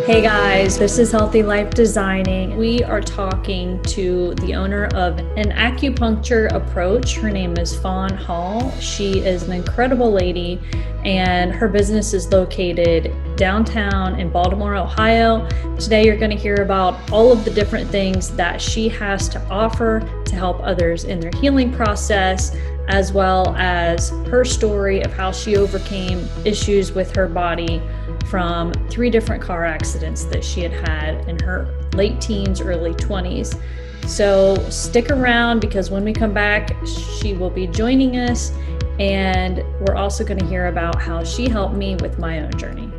Hey guys, this is Healthy Life Designing. We are talking to the owner of An Acupuncture Approach. Her name is Fawn Hall. She is an incredible lady, and her business is located downtown in Baltimore, Ohio. Today you're going to hear about all of the different things that she has to offer to help others in their healing process, as well as her story of how she overcame issues with her body from 3 different car accidents that she had in her late teens, early 20s. So stick around, because when we come back, she will be joining us, and we're also going to hear about how she helped me with my own journey.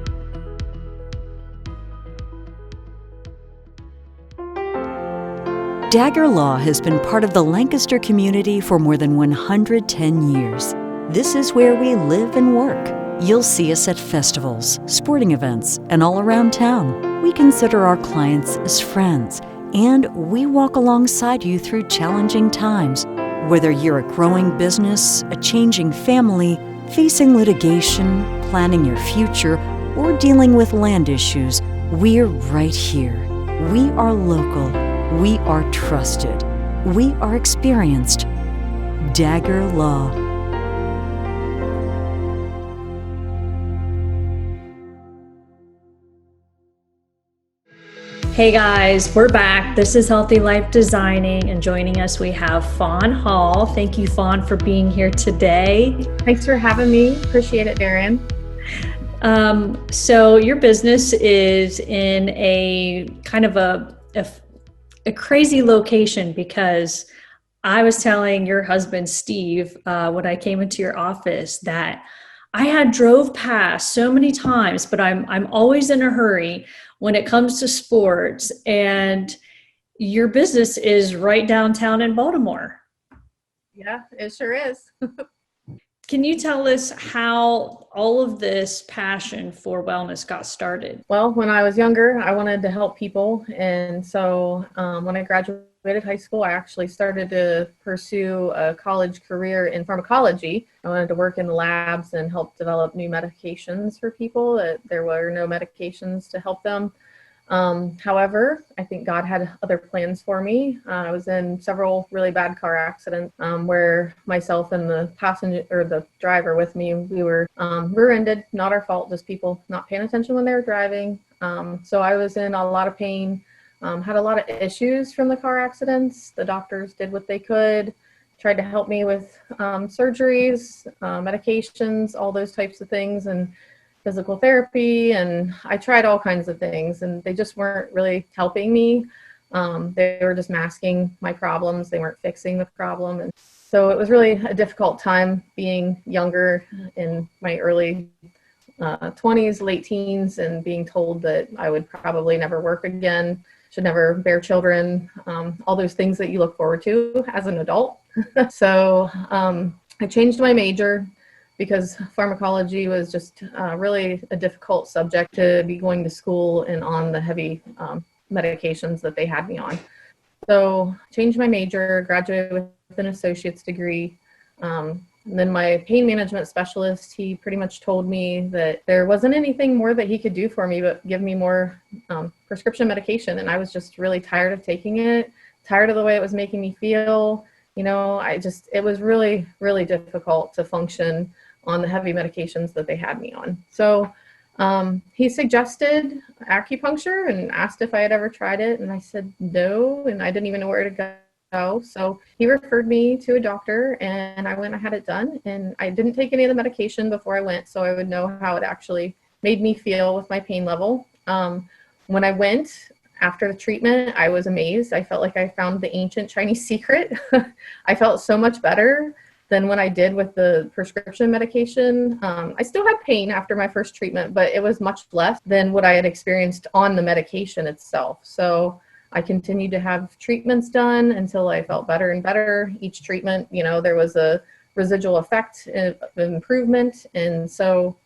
Dagger Law has been part of the Lancaster community for more than 110 years. This is where we live and work. You'll see us at festivals, sporting events, and all around town. We consider our clients as friends, and we walk alongside you through challenging times. Whether you're a growing business, a changing family, facing litigation, planning your future, or dealing with land issues, we're right here. We are local. We are trusted. We are experienced. Dagger Law. Hey guys, we're back. This is Healthy Life Designing, and joining us we have Fawn Hall. Thank you, Fawn, for being here today. Thanks for having me. Appreciate it, Darian. So your business is in a kind of a crazy location, because I was telling your husband, Steve, when I came into your office, that I had drove past so many times, but I'm always in a hurry when it comes to sports, and your business is right downtown in Baltimore. Yeah, it sure is. Can you tell us how all of this passion for wellness got started? Well, when I was younger, I wanted to help people. And so when I graduated high school, I actually started to pursue a college career in pharmacology. I wanted to work in the labs and help develop new medications for people that there were no medications to help them. However, I think God had other plans for me. I was in several really bad car accidents where myself and the passenger or the driver with me, we were rear-ended, not our fault, just people not paying attention when they were driving. So I was in a lot of pain, had a lot of issues from the car accidents. The doctors did what they could, tried to help me with surgeries, medications, all those types of things, and physical therapy, and I tried all kinds of things, and they just weren't really helping me. They were just masking my problems. They weren't fixing the problem. And so it was really a difficult time being younger in my early 20s, late teens, and being told that I would probably never work again, should never bear children, all those things that you look forward to as an adult. So I changed my major, because pharmacology was just really a difficult subject to be going to school and on the heavy medications that they had me on. So changed my major, graduated with an associate's degree. And then my pain management specialist, he pretty much told me that there wasn't anything more that he could do for me but give me more prescription medication. And I was just really tired of taking it, tired of the way it was making me feel. You know, it was really, really difficult to function on the heavy medications that they had me on. So he suggested acupuncture and asked if I had ever tried it. And I said no, and I didn't even know where to go. So he referred me to a doctor, and I went and had it done. And I didn't take any of the medication before I went, so I would know how it actually made me feel with my pain level. When I went, after the treatment, I was amazed. I felt like I found the ancient Chinese secret. I felt so much better. than when I did with the prescription medication. I still had pain after my first treatment, but it was much less than what I had experienced on the medication itself. So I continued to have treatments done until I felt better and better. Each treatment, you know, there was a residual effect of improvement. And so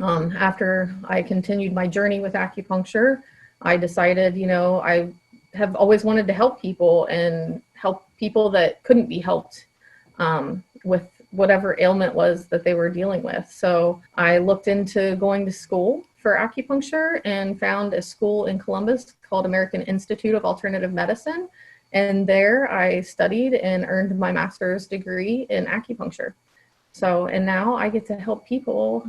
after I continued my journey with acupuncture, I decided, you know, I have always wanted to help people and help people that couldn't be helped with whatever ailment was that they were dealing with. So I looked into going to school for acupuncture and found a school in Columbus called American Institute of Alternative Medicine. And there I studied and earned my master's degree in acupuncture. So, and now I get to help people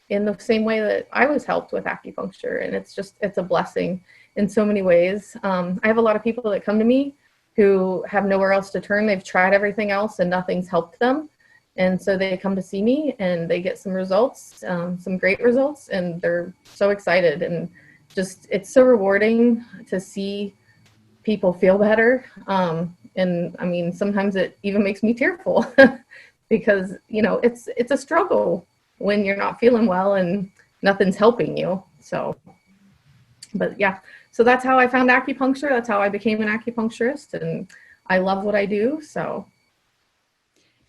in the same way that I was helped with acupuncture. And it's a blessing in so many ways. I have a lot of people that come to me who have nowhere else to turn. They've tried everything else and nothing's helped them. And so they come to see me and they get some results, some great results, and they're so excited. And just, it's so rewarding to see people feel better. And I mean, sometimes it even makes me tearful because, you know, it's a struggle when you're not feeling well and nothing's helping you. So, but yeah, so that's how I found acupuncture. That's how I became an acupuncturist, and I love what I do. So.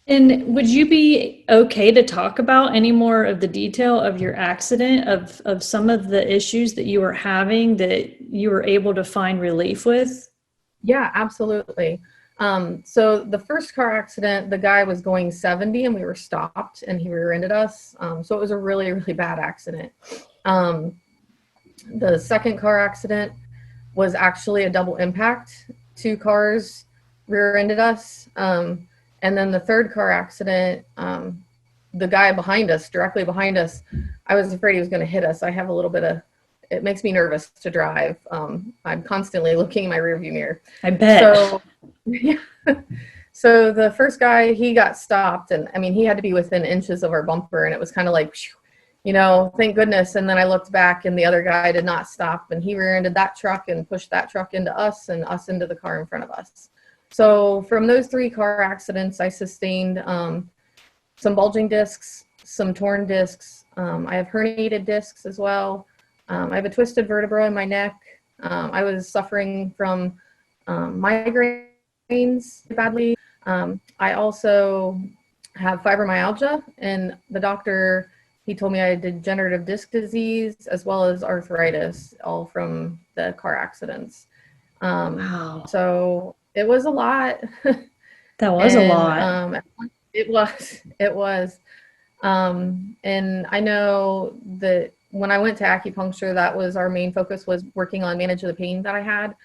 And would you be okay to talk about any more of the detail of your accident, of some of the issues that you were having that you were able to find relief with? Yeah, absolutely. So the first car accident, the guy was going 70 and we were stopped and he rear-ended us. So it was a really, really bad accident. The second car accident was actually a double impact. Two cars rear-ended us. And then the third car accident, the guy behind us, directly behind us, I was afraid he was going to hit us. I have a little bit of, it makes me nervous to drive. I'm constantly looking in my rearview mirror. I bet. So, yeah. So the first guy, he got stopped, and I mean, he had to be within inches of our bumper, and it was kind of like, you know, thank goodness. And then I looked back, and the other guy did not stop, and he rear-ended that truck and pushed that truck into us and us into the car in front of us. So from those three car accidents, I sustained some bulging discs, some torn discs. I have herniated discs as well. I have a twisted vertebra in my neck. I was suffering from migraines badly. I also have fibromyalgia, and the doctor, he told me I had degenerative disc disease as well as arthritis, all from the car accidents. Wow. So it was a lot. That was a lot. It was. And I know that when I went to acupuncture, that was our main focus, was working on managing the pain that I had.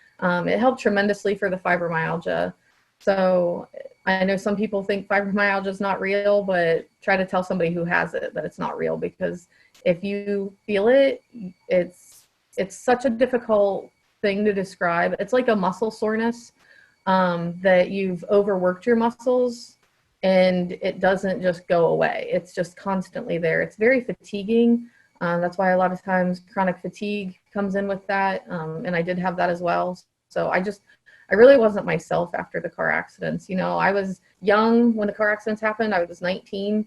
It helped tremendously for the fibromyalgia. So I know some people think fibromyalgia is not real, but try to tell somebody who has it that it's not real, because if you feel it, it's such a difficult thing to describe. It's like a muscle soreness, that you've overworked your muscles and it doesn't just go away. It's just constantly there. It's very fatiguing. That's why a lot of times chronic fatigue comes in with that. And I did have that as well. So I really wasn't myself after the car accidents. You know, I was young when the car accidents happened. I was 19.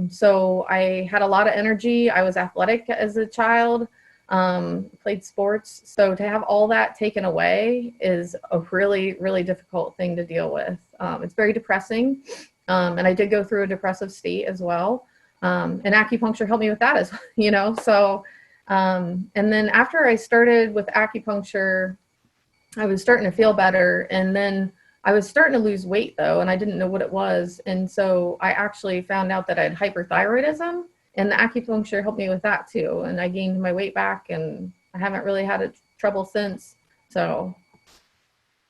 So I had a lot of energy. I was athletic as a child, played sports. So to have all that taken away is a really, really difficult thing to deal with. It's very depressing. And I did go through a depressive state as well. And acupuncture helped me with that as well, you know. So, and then after I started with acupuncture, I was starting to feel better. And then I was starting to lose weight though, and I didn't know what it was. And so I actually found out that I had hyperthyroidism, and the acupuncture helped me with that too. And I gained my weight back, and I haven't really had trouble since. So.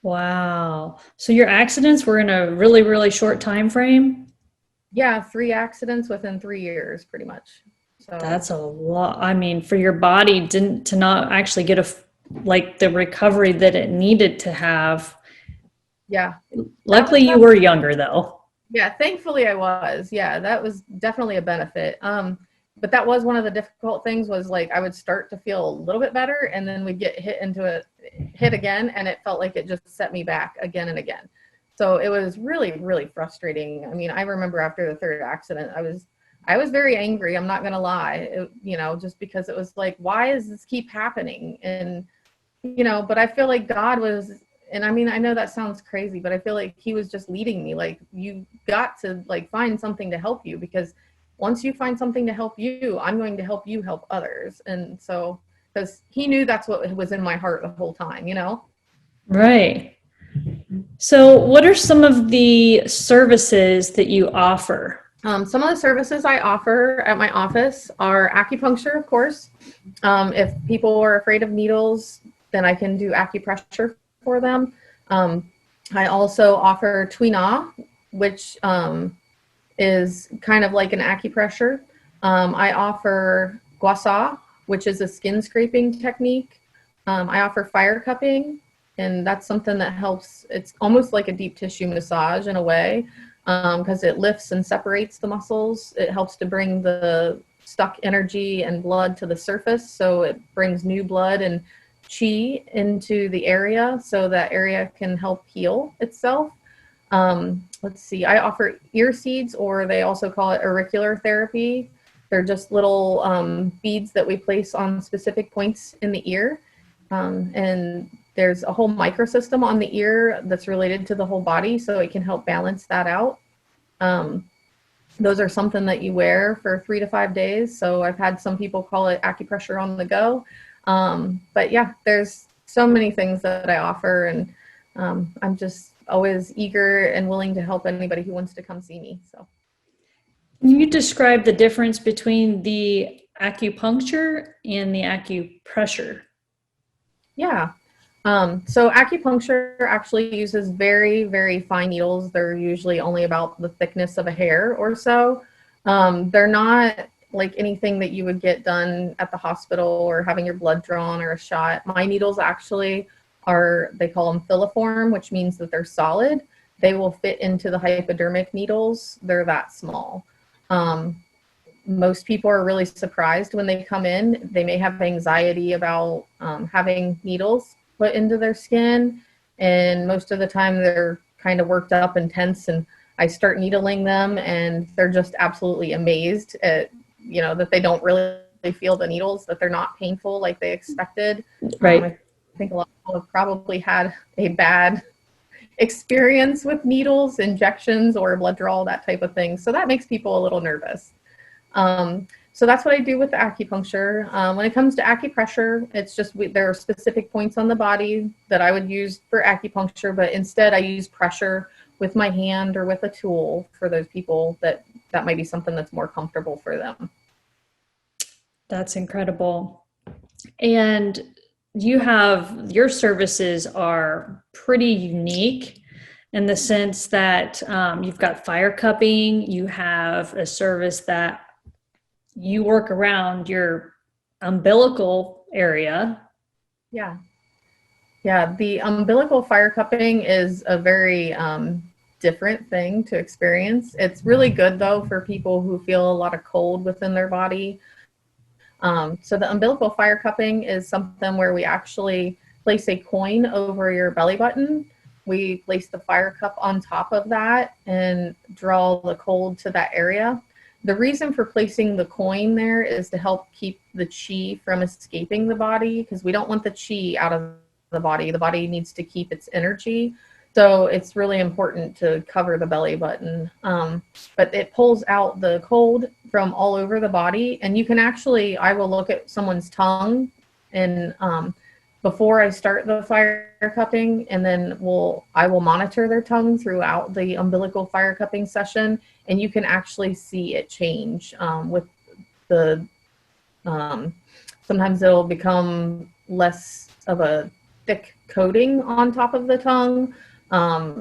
Wow. So your accidents were in a really, really short time frame? Yeah, 3 accidents within 3 years, pretty much. So That's a lot. I mean, for your body to not actually get the recovery that it needed to have. Yeah. Luckily you were younger though. Yeah, thankfully I was. Yeah, that was definitely a benefit. But that was one of the difficult things, was like I would start to feel a little bit better, and then we'd get hit again, and it felt like it just set me back again and again. So it was really, really frustrating. I mean, I remember after the third accident, I was very angry. I'm not going to lie, just because it was like, why does this keep happening? And, but I feel like God was, and I mean, I know that sounds crazy, but I feel like he was just leading me. Like, you got to like find something to help you, because once you find something to help you, I'm going to help you help others. And so, because he knew that's what was in my heart the whole time, Right. So, what are some of the services that you offer? Some of the services I offer at my office are acupuncture, of course. If people are afraid of needles, then I can do acupressure for them. I also offer Tuina, which is kind of like an acupressure. I offer Gua, which is a skin scraping technique. I offer fire cupping, and that's something that helps. It's almost like a deep tissue massage in a way, because it lifts and separates the muscles. It helps to bring the stuck energy and blood to the surface, so it brings new blood and chi into the area, so that area can help heal itself. Let's see, I offer ear seeds, or they also call it auricular therapy. They're just little beads that we place on specific points in the ear. And there's a whole microsystem on the ear that's related to the whole body, so it can help balance that out. Those are something that you wear for 3 to 5 days. So I've had some people call it acupressure on the go. But yeah, there's so many things that I offer, and I'm just always eager and willing to help anybody who wants to come see me. So, Can you describe the difference between the acupuncture and the acupressure? yeah. So acupuncture actually uses very, very fine needles. They're usually only about the thickness of a hair or so. They're not like anything that you would get done at the hospital or having your blood drawn or a shot. My needles actually they call them filiform, which means that they're solid. They will fit into the hypodermic needles. They're that small. Most people are really surprised when they come in. They may have anxiety about having needles put into their skin, and most of the time they're kind of worked up and tense, and I start needling them, and they're just absolutely amazed at that they don't really feel the needles, that they're not painful like they expected. Right. I think a lot of people have probably had a bad experience with needles, injections, or blood draw, that type of thing, so that makes people a little nervous. So that's what I do with the acupuncture. When it comes to acupressure, it's just there are specific points on the body that I would use for acupuncture, but instead I use pressure with my hand or with a tool for those people that might be something that's more comfortable for them. That's incredible. And your services are pretty unique in the sense that you've got fire cupping, you have a service that you work around your umbilical area. Yeah. Yeah. The umbilical fire cupping is a very different thing to experience. It's really good though for people who feel a lot of cold within their body. So the umbilical fire cupping is something where we actually place a coin over your belly button. We place the fire cup on top of that and draw the cold to that area. The reason for placing the coin there is to help keep the chi from escaping the body, because we don't want the chi out of the body. The body needs to keep its energy. So it's really important to cover the belly button. But it pulls out the cold from all over the body. And you can actually, I will look at someone's tongue and before I start the fire cupping, and then I will monitor their tongue throughout the umbilical fire cupping session, and you can actually see it change with the sometimes it'll become less of a thick coating on top of the tongue.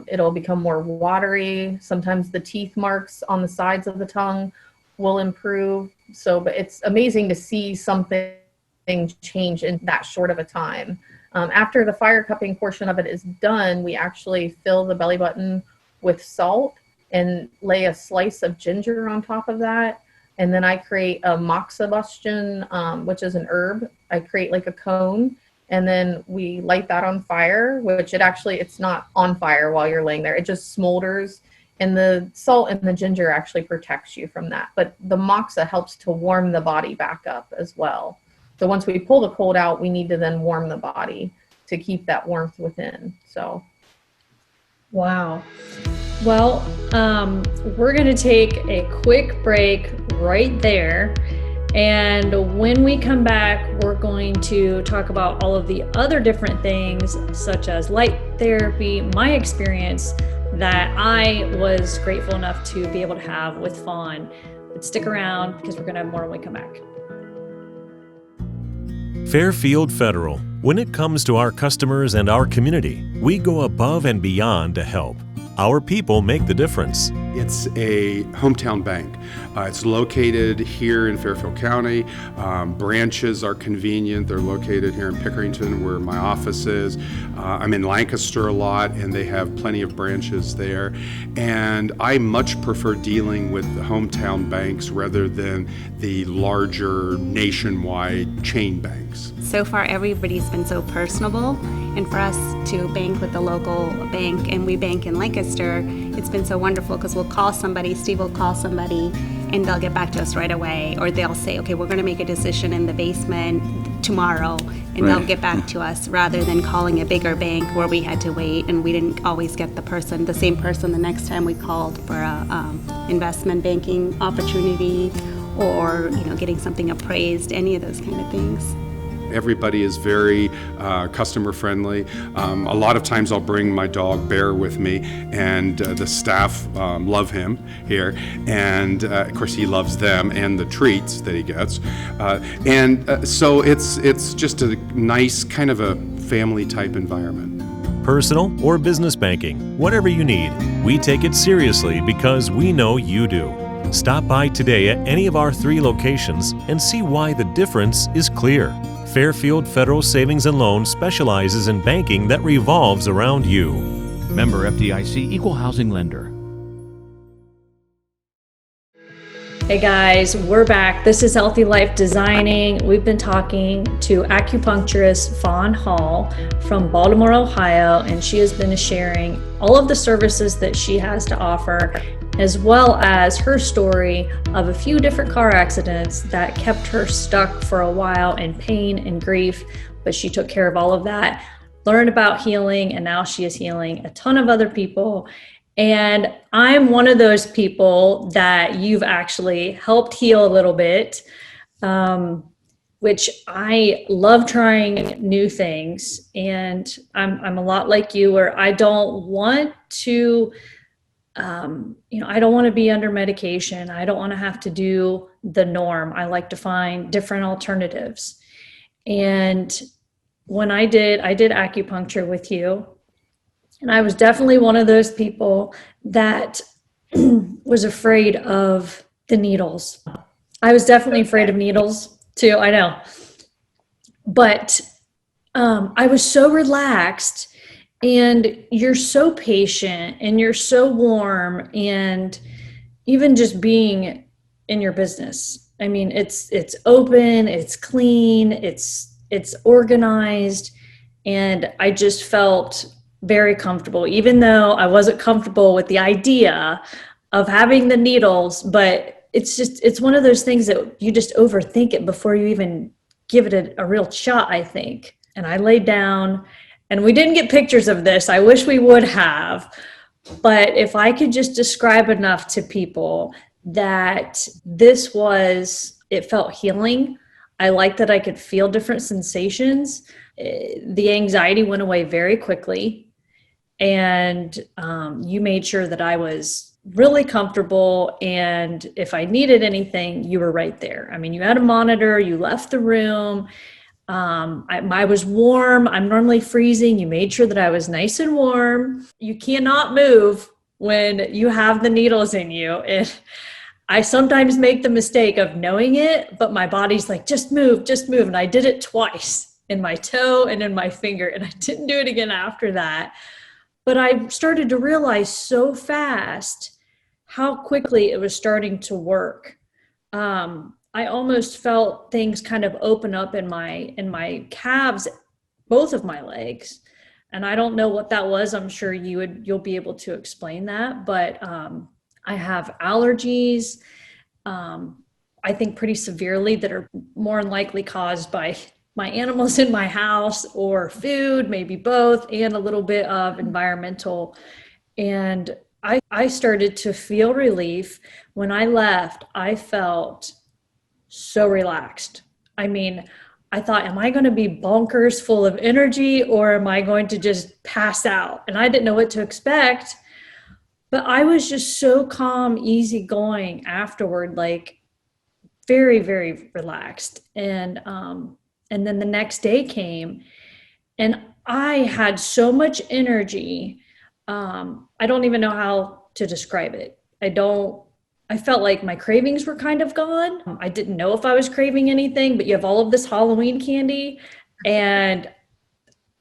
It'll become more watery. Sometimes the teeth marks on the sides of the tongue will improve. But it's amazing to see something change in that short of a time. After the fire cupping portion of it is done, we actually fill the belly button with salt and lay a slice of ginger on top of that. And then I create a moxibustion, which is an herb. I create like a cone, And then we light that on fire, which it's not on fire while you're laying there. It just smolders. And the salt and the ginger actually protects you from that. But the moxa helps to warm the body back up as well. So once we pull the cold out, we need to then warm the body to keep that warmth within. So. Wow. Well, we're going to take a quick break right there. And when we come back, we're going to talk about all of the other different things, such as light therapy, my experience that I was grateful enough to be able to have with Fawn. But stick around because we're going to have more when we come back. Fairfield Federal. When it comes to our customers and our community, we go above and beyond to help. Our people make the difference. It's a hometown bank. It's located here in Fairfield County. Branches are convenient. They're located here in Pickerington, where my office is. I'm in Lancaster a lot, and they have plenty of branches there. And I much prefer dealing with the hometown banks rather than the larger nationwide chain banks. So far, everybody's been so personable, and for us to bank with the local bank, and we bank in Lancaster, it's been so wonderful because we'll call somebody, Steve will call somebody, and they'll get back to us right away, or they'll say, okay, we're going to make a decision in the basement tomorrow, and they'll get back to us, rather than calling a bigger bank where we had to wait, and we didn't always get the same person the next time we called for a investment banking opportunity, or getting something appraised, any of those kind of things. Everybody is very customer friendly. A lot of times I'll bring my dog Bear with me, and the staff love him here, and of course he loves them and the treats that he gets. So it's just a nice kind of a family type environment. Personal or business banking, whatever you need, we take it seriously because we know you do. Stop by today at any of our 3 locations and see why the difference is clear. Fairfield Federal Savings and Loan specializes in banking that revolves around you. Member FDIC, Equal Housing Lender. Hey guys, we're back. This is Healthy Life Designing. We've been talking to acupuncturist Fawn Hall from Baltimore, Ohio, and she has been sharing all of the services that she has to offer, as well as her story of a few different car accidents that kept her stuck for a while in pain and grief, but she took care of all of that, learned about healing, and now she is healing a ton of other people. And I'm one of those people that you've actually helped heal a little bit, which I love trying new things. And I'm a lot like you, where I don't want to, I don't want to be under medication. I don't want to have to do the norm. I like to find different alternatives. And when I did acupuncture with you, and I was definitely one of those people that was afraid of the needles. I was definitely afraid of needles too, I know. But I was so relaxed, and you're so patient, and you're so warm, and even just being in your business. I mean, it's open, it's clean, it's organized, and I just felt very comfortable, even though I wasn't comfortable with the idea of having the needles. But it's one of those things that you just overthink it before you even give it a real shot, I think. And I laid down, and we didn't get pictures of this. I wish we would have. But if I could just describe enough to people that it felt healing. I liked that I could feel different sensations. The anxiety went away very quickly. And you made sure that I was really comfortable. And if I needed anything, you were right there. I mean, you had a monitor, you left the room. I was warm. I'm normally freezing. You made sure that I was nice and warm. You cannot move when you have the needles in you. I sometimes make the mistake of knowing it, but my body's like, just move. And I did it twice, in my toe and in my finger. And I didn't do it again after that. But I started to realize so fast how quickly it was starting to work. I almost felt things kind of open up in my calves both of my legs. And I don't know what that was. I'm sure you'll be able to explain that, but I have allergies, I think pretty severely, that are more than likely caused by my animals in my house or food, maybe both, and a little bit of environmental. And I started to feel relief. When I left, I felt so relaxed. I mean, I thought, am I going to be bonkers full of energy, or am I going to just pass out? And I didn't know what to expect, but I was just so calm, easygoing afterward, like very, very relaxed. And then the next day came, and I had so much energy. I don't even know how to describe it. I felt like my cravings were kind of gone. I didn't know if I was craving anything, but you have all of this Halloween candy, and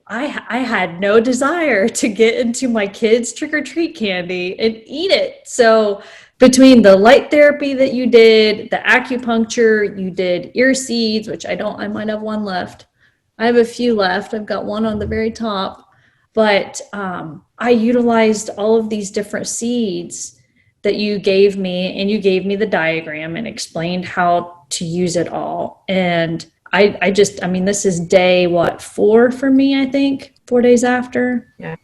I had no desire to get into my kids' trick-or-treat candy and eat it. So between the light therapy that you did, the acupuncture, you did ear seeds, which I might have one left. I have a few left. I've got one on the very top, but I utilized all of these different seeds that you gave me, and you gave me the diagram and explained how to use it all. And I mean, this is day, 4 for me, I think, 4 days after. Yeah.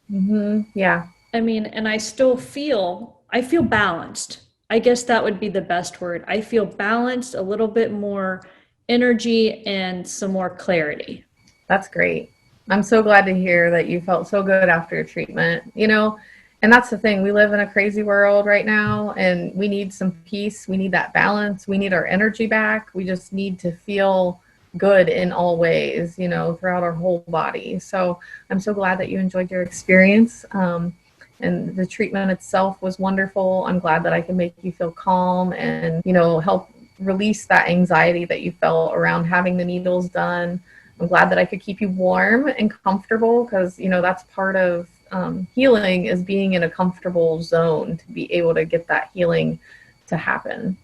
Mm-hmm. Yeah. I mean, and I feel balanced. I guess that would be the best word. I feel balanced, a little bit more energy and some more clarity. That's great. I'm so glad to hear that you felt so good after your treatment, and that's the thing. We live in a crazy world right now, and we need some peace. We need that balance. We need our energy back. We just need to feel good in all ways, throughout our whole body. So I'm so glad that you enjoyed your experience. And the treatment itself was wonderful. I'm glad that I can make you feel calm and, help release that anxiety that you felt around having the needles done. I'm glad that I could keep you warm and comfortable, because, that's part of healing, is being in a comfortable zone to be able to get that healing to happen.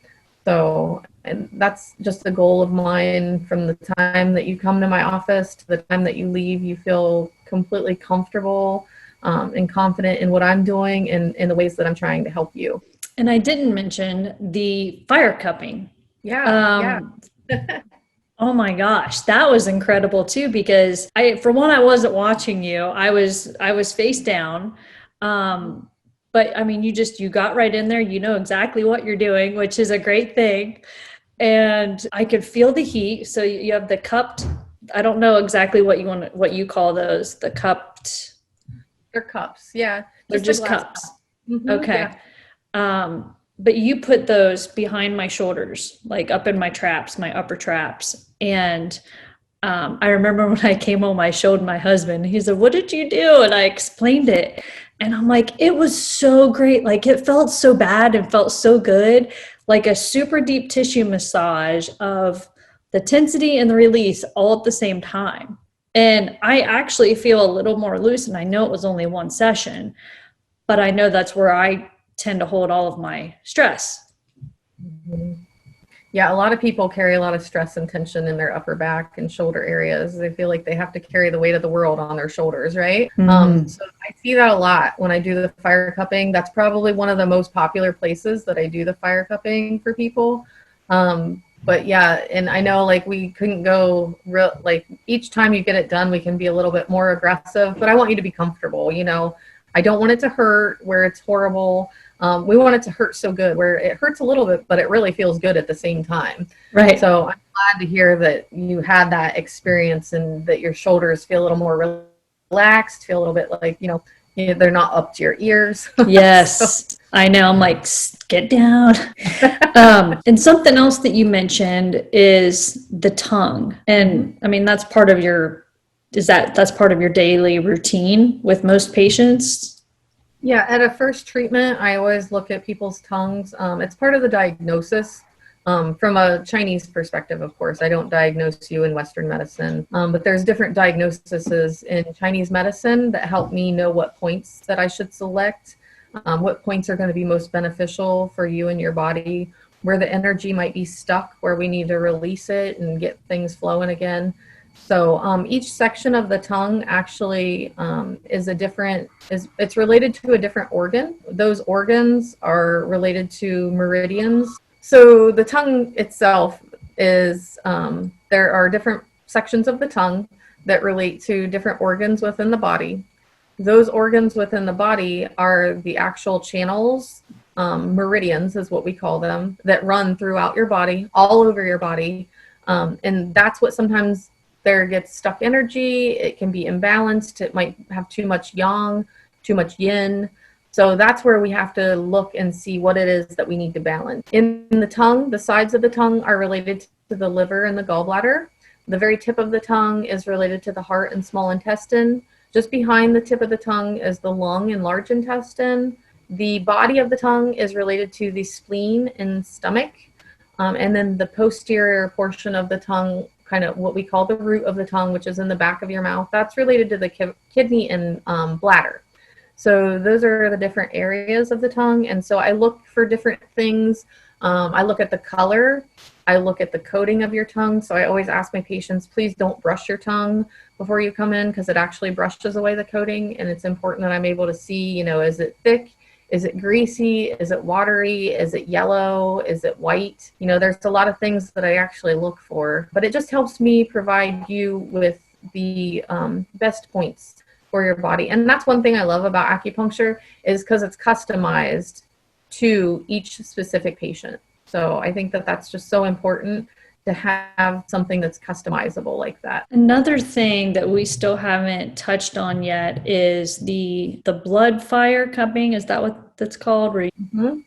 So, and that's just the goal of mine. From the time that you come to my office to the time that you leave, you feel completely comfortable and confident in what I'm doing and in the ways that I'm trying to help you. And I didn't mention the fire cupping. Yeah. Oh my gosh, that was incredible too, because I wasn't watching you. I was face down. But I mean, you got right in there, exactly what you're doing, which is a great thing. And I could feel the heat. So you have the cupped, I don't know exactly what you call those, the cupped. They're cups. Yeah. They're just cups. Mm-hmm, okay. Yeah. But you put those behind my shoulders, like up in my traps, my upper traps. And I remember when I came home, I showed my husband. He said, "What did you do?" And I explained it. And I'm like, it was so great. Like, it felt so bad and felt so good, like a super deep tissue massage of the tensity and the release all at the same time. And I actually feel a little more loose. And I know it was only one session, but I know that's where I tend to hold all of my stress. Mm-hmm. Yeah, a lot of people carry a lot of stress and tension in their upper back and shoulder areas. They feel like they have to carry the weight of the world on their shoulders, right? Mm-hmm. So I see that a lot when I do the fire cupping. That's probably one of the most popular places that I do the fire cupping for people. But yeah, and I know like we couldn't go like each time you get it done, we can be a little bit more aggressive, but I want you to be comfortable. I don't want it to hurt where it's horrible. We want it to hurt so good where it hurts a little bit, but it really feels good at the same time. Right. So I'm glad to hear that you had that experience and that your shoulders feel a little more relaxed, feel a little bit like, they're not up to your ears. Yes, so. I know. I'm like, get down. And something else that you mentioned is the tongue. And I mean, that's part of that's part of your daily routine with most patients? Yeah, at a first treatment, I always look at people's tongues. It's part of the diagnosis. From a Chinese perspective, of course, I don't diagnose you in Western medicine, but there's different diagnoses in Chinese medicine that help me know what points that I should select, what points are going to be most beneficial for you and your body, where the energy might be stuck, where we need to release it and get things flowing again. So each section of the tongue actually it's related to a different organ. Those organs are related to meridians. So the tongue itself is, there are different sections of the tongue that relate to different organs within the body. Those organs within the body are the actual channels, meridians is what we call them, that run throughout your body, all over your body. And that's what sometimes there gets stuck energy. It can be imbalanced. It might have too much yang, too much yin. So that's where we have to look and see what it is that we need to balance. In the tongue, the sides of the tongue are related to the liver and the gallbladder. The very tip of the tongue is related to the heart and small intestine. Just behind the tip of the tongue is the lung and large intestine. The body of the tongue is related to the spleen and stomach. And then the posterior portion of the tongue, kind of what we call the root of the tongue, which is in the back of your mouth, that's related to the kidney and bladder. So those are the different areas of the tongue. And so I look for different things. I look at the color. I look at the coating of your tongue. So I always ask my patients, please don't brush your tongue before you come in, because it actually brushes away the coating. And it's important that I'm able to see, is it thick? Is it greasy? Is it watery? Is it yellow? Is it white? There's a lot of things that I actually look for, but it just helps me provide you with the best points for your body. And that's one thing I love about acupuncture, is because it's customized to each specific patient. So I think that that's just so important, to have something that's customizable like that. Another thing that we still haven't touched on yet is the blood fire cupping. Is that what that's called? Mm-hmm.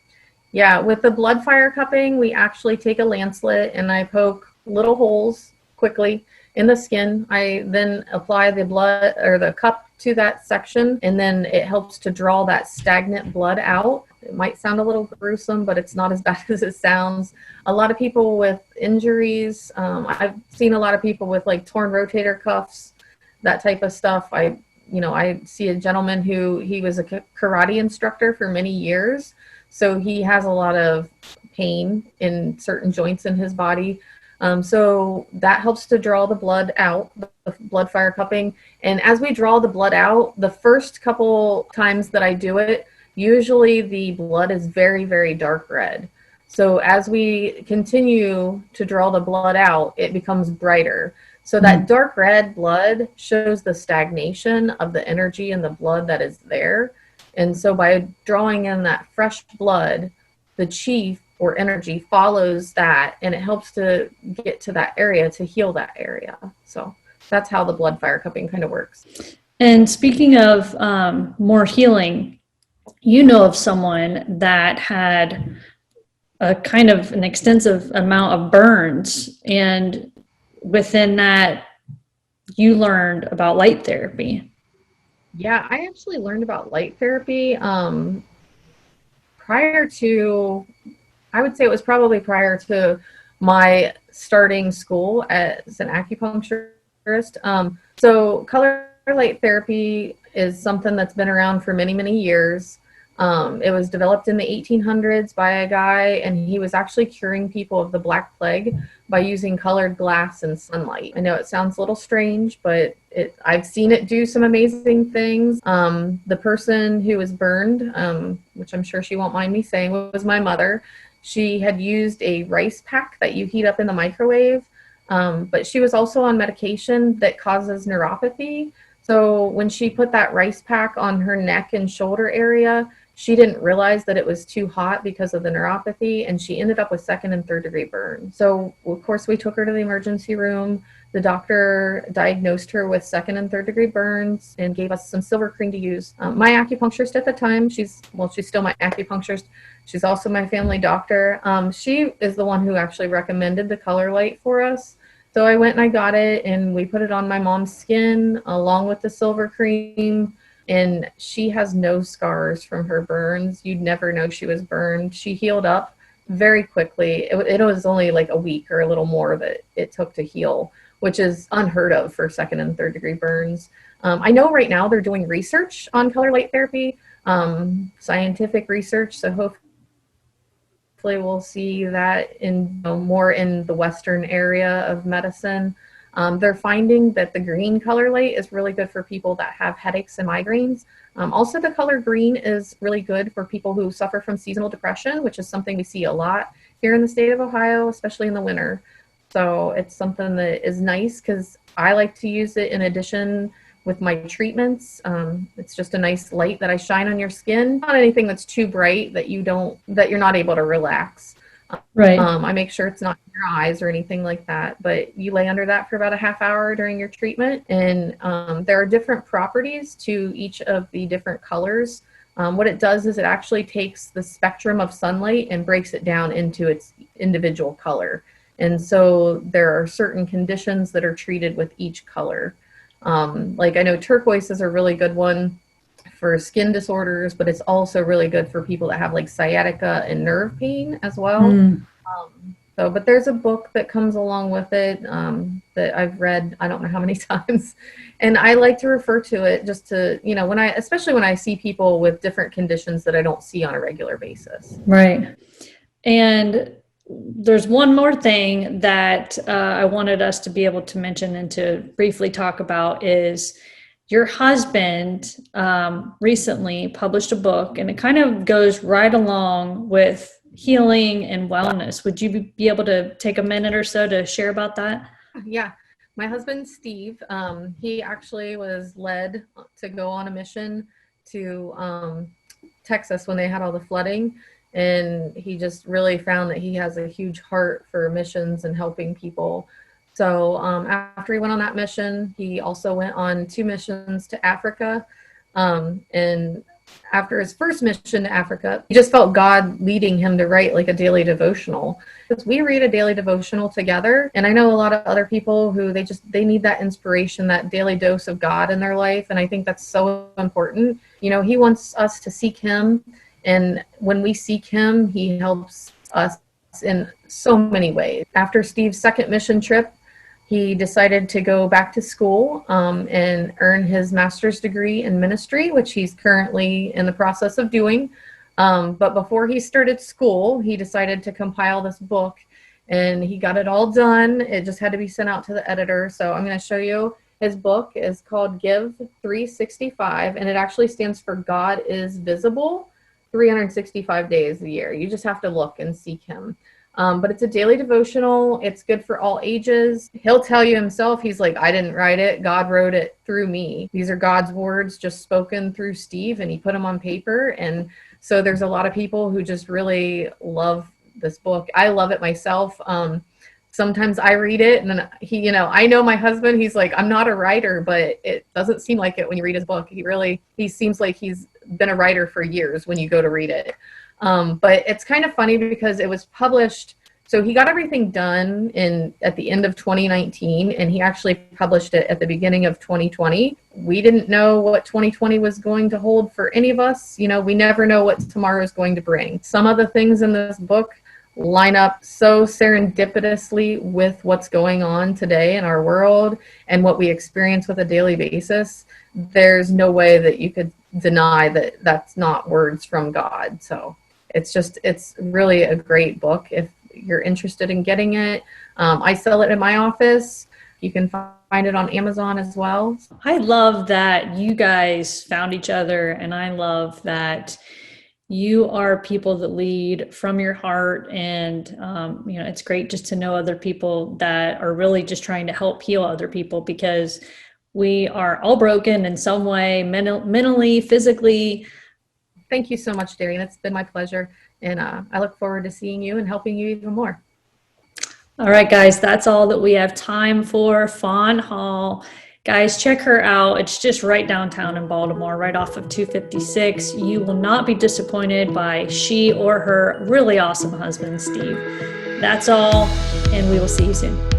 Yeah, with the blood fire cupping, we actually take a lancet and I poke little holes quickly in the skin. I then apply the blood or the cup to that section, and then it helps to draw that stagnant blood out. It might sound a little gruesome, but it's not as bad as it sounds. A lot of people with injuries, I've seen a lot of people with like torn rotator cuffs, that type of stuff. I see a gentleman he was a karate instructor for many years. So he has a lot of pain in certain joints in his body. So that helps to draw the blood out, the blood fire cupping. And as we draw the blood out, the first couple times that I do it, usually the blood is very, very dark red. So as we continue to draw the blood out, it becomes brighter. So that dark red blood shows the stagnation of the energy in the blood that is there. And so by drawing in that fresh blood, the chi or energy follows that, and it helps to get to that area, to heal that area. So that's how the blood fire cupping kind of works. And speaking of more healing, of someone that had a kind of an extensive amount of burns, and within that you learned about light therapy. Yeah, I actually learned about light therapy prior to, I would say it was probably prior to my starting school as an acupuncturist. So color light therapy is something that's been around for many, many years. It was developed in the 1800s by a guy, and he was actually curing people of the Black Plague by using colored glass and sunlight. I know it sounds a little strange, but I've seen it do some amazing things. The person who was burned, which I'm sure she won't mind me saying, was my mother. She had used a rice pack that you heat up in the microwave, but she was also on medication that causes neuropathy. So when she put that rice pack on her neck and shoulder area, she didn't realize that it was too hot because of the neuropathy, and she ended up with 2nd and 3rd degree burns. So of course we took her to the emergency room. The doctor diagnosed her with 2nd and 3rd degree burns and gave us some silver cream to use. My acupuncturist at the time, she's still my acupuncturist. She's also my family doctor. She is the one who actually recommended the color light for us. So I went and I got it, and we put it on my mom's skin along with the silver cream. And she has no scars from her burns. You'd never know she was burned. She healed up very quickly. It was only like a week or a little more that it took to heal, which is unheard of for 2nd and 3rd degree burns. I know right now they're doing research on color light therapy, scientific research. So hopefully we'll see that in more in the Western area of medicine. They're finding that the green color light is really good for people that have headaches and migraines. Also, the color green is really good for people who suffer from seasonal depression, which is something we see a lot here in the state of Ohio, especially in the winter. So it's something that is nice because I like to use it in addition with my treatments. It's just a nice light that I shine on your skin. Not anything that's too bright that you're not able to relax. Right. I make sure it's not in your eyes or anything like that, but you lay under that for about a half hour during your treatment. And there are different properties to each of the different colors. What it does is it actually takes the spectrum of sunlight and breaks it down into its individual color. And so there are certain conditions that are treated with each color. Like I know turquoise is a really good one for skin disorders, but it's also really good for people that have like sciatica and nerve pain as well. But there's a book that comes along with it that I've read, I don't know how many times, and I like to refer to it just to, especially when I see people with different conditions that I don't see on a regular basis. Right. And there's one more thing that I wanted us to be able to mention and to briefly talk about is your husband recently published a book, and it kind of goes right along with healing and wellness. Would you be able to take a minute or so to share about that? Yeah. My husband, Steve, he actually was led to go on a mission to Texas when they had all the flooding. And he just really found that he has a huge heart for missions and helping people. So after he went on that mission, he also went on 2 missions to Africa. And after his first mission to Africa, he just felt God leading him to write like a daily devotional. Because we read a daily devotional together. And I know a lot of other people who they need that inspiration, that daily dose of God in their life. And I think that's so important. He wants us to seek him. And when we seek him, he helps us in so many ways. After Steve's second mission trip, he decided to go back to school and earn his master's degree in ministry, which he's currently in the process of doing. But before he started school, he decided to compile this book, and he got it all done. It just had to be sent out to the editor. So I'm going to show you. His book is called Give 365, and it actually stands for God is Visible 365 days a year. You just have to look and seek him. But it's a daily devotional. It's good for all ages. He'll tell you himself, he's like, I didn't write it. God wrote it through me. These are God's words just spoken through Steve, and he put them on paper. And so there's a lot of people who just really love this book. I love it myself. Sometimes I read it and then I know my husband, he's like, I'm not a writer, but it doesn't seem like it when you read his book. He seems like he's been a writer for years when you go to read it. But it's kind of funny because it was published. So he got everything done at the end of 2019, and he actually published it at the beginning of 2020. We didn't know what 2020 was going to hold for any of us. We never know what tomorrow is going to bring. Some of the things in this book line up so serendipitously with what's going on today in our world and what we experience with a daily basis. There's no way that you could deny that that's not words from God. So it's really a great book if you're interested in getting it. I sell it in my office. You can find it on Amazon as well. I love that you guys found each other, and I love that you are people that lead from your heart. And, it's great just to know other people that are really just trying to help heal other people, because we are all broken in some way, mentally, physically. Thank you so much, Darian. It's been my pleasure. And I look forward to seeing you and helping you even more. All right, guys, that's all that we have time for. Fawn Hall. Guys, check her out. It's just right downtown in Baltimore, right off of 256. You will not be disappointed by she or her really awesome husband, Steve. That's all, and we will see you soon.